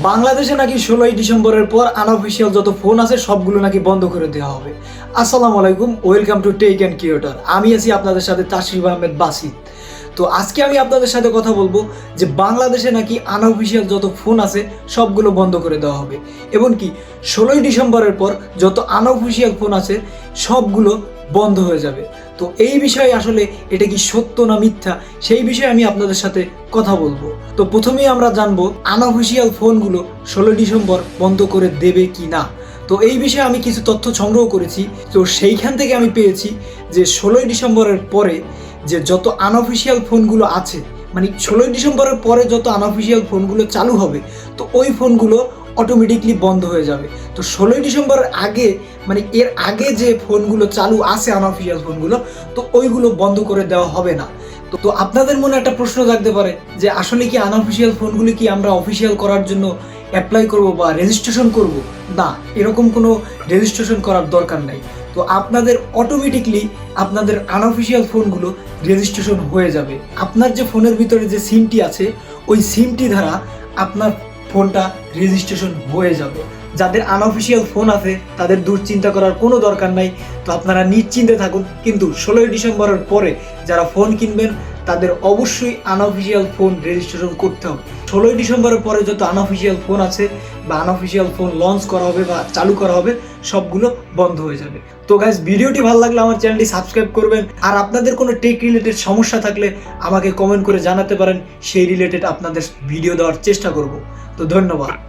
বাংলাদেশে নাকি 16ই ডিসেম্বরের পর আনঅফিসিয়াল যত ফোন আছে সবগুলো নাকি বন্ধ করে দেওয়া হবে। আসসালামু আলাইকুম, welcome to tech and creator. আমি আছি আপনাদের সাথে তাশরিফ আহমেদ বাসিত। তো আজকে আমি আপনাদের সাথে কথা বলবো যে বাংলাদেশে নাকি আনঅফিসিয়াল যত ফোন আছে সবগুলো বন্ধ করে দেওয়া হবে, এবং কি 16ই ডিসেম্বরের পর যত আনঅফিসিয়াল ফোন আছে সবগুলো বন্ধ হয়ে যাবে। তো এই বিষয়ে আসলে এটা কি সত্য না মিথ্যা, সেই বিষয়ে আমি আপনাদের সাথে কথা বলবো। তো প্রথমেই আমরা জানবো আনঅফিসিয়াল ফোনগুলো 16 ডিসেম্বর বন্ধ করে দেবে কি না। তো এই বিষয়ে আমি কিছু তথ্য সংগ্রহ করেছি। তো সেইখান থেকে আমি পেয়েছি যে 16ই ডিসেম্বরের পরে যে যত আনঅফিসিয়াল ফোনগুলো আছে, মানে 16ই ডিসেম্বরের পরে যত আনঅফিসিয়াল ফোনগুলো চালু হবে, তো ওই ফোনগুলো অটোমেটিকলি বন্ধ হয়ে যাবে। তো 16ই ডিসেম্বরের আগে, মানে এর আগে যে ফোনগুলো চালু আছে আনঅফিসিয়াল ফোনগুলো, তো ওইগুলো বন্ধ করে দেওয়া হবে না। তো আপনাদের মনে একটা প্রশ্ন জাগতে পারে যে আসলে কি আনঅফিসিয়াল ফোনগুলো কি আমরা অফিসিয়াল করার জন্য অ্যাপ্লাই করব বা রেজিস্ট্রেশন করব? না, এরকম কোনো রেজিস্ট্রেশন করার দরকার নাই। তো আপনাদের অটোমেটিকলি আপনাদের আনঅফিসিয়াল ফোনগুলো রেজিস্ট্রেশন হয়ে যাবে। আপনার যে ফোনের ভিতরে যে সিমটি আছে ওই সিমটি দ্বারা আপনার ফোনটা রেজিস্ট্রেশন হয়ে যাবে। যাদের আনঅফিসিয়াল ফোন আছে তাদের দুশ্চিন্তা করার কোনো দরকার নাই। তো আপনারা নিশ্চিন্তে থাকুন। কিন্তু 16ই ডিসেম্বরের পরে যারা ফোন কিনবেন তাদের অবশ্যই আনঅফিসিয়াল ফোন রেজিস্ট্রেশন করতে হবে। 16ই ডিসেম্বরের পরে যত আনঅফিসিয়াল ফোন আছে বা আনঅফিসিয়াল ফোন লঞ্চ করা হবে বা চালু করা হবে সবগুলো বন্ধ হয়ে যাবে। তো গাইস, ভিডিওটি ভালো লাগলে আমার চ্যানেলটি সাবস্ক্রাইব করবেন। আর আপনাদের কোনো টেক রিলেটেড সমস্যা থাকলে আমাকে কমেন্ট করে জানাতে পারেন, সেই রিলেটেড আপনাদের ভিডিও দেওয়ার চেষ্টা করব। তো ধন্যবাদ।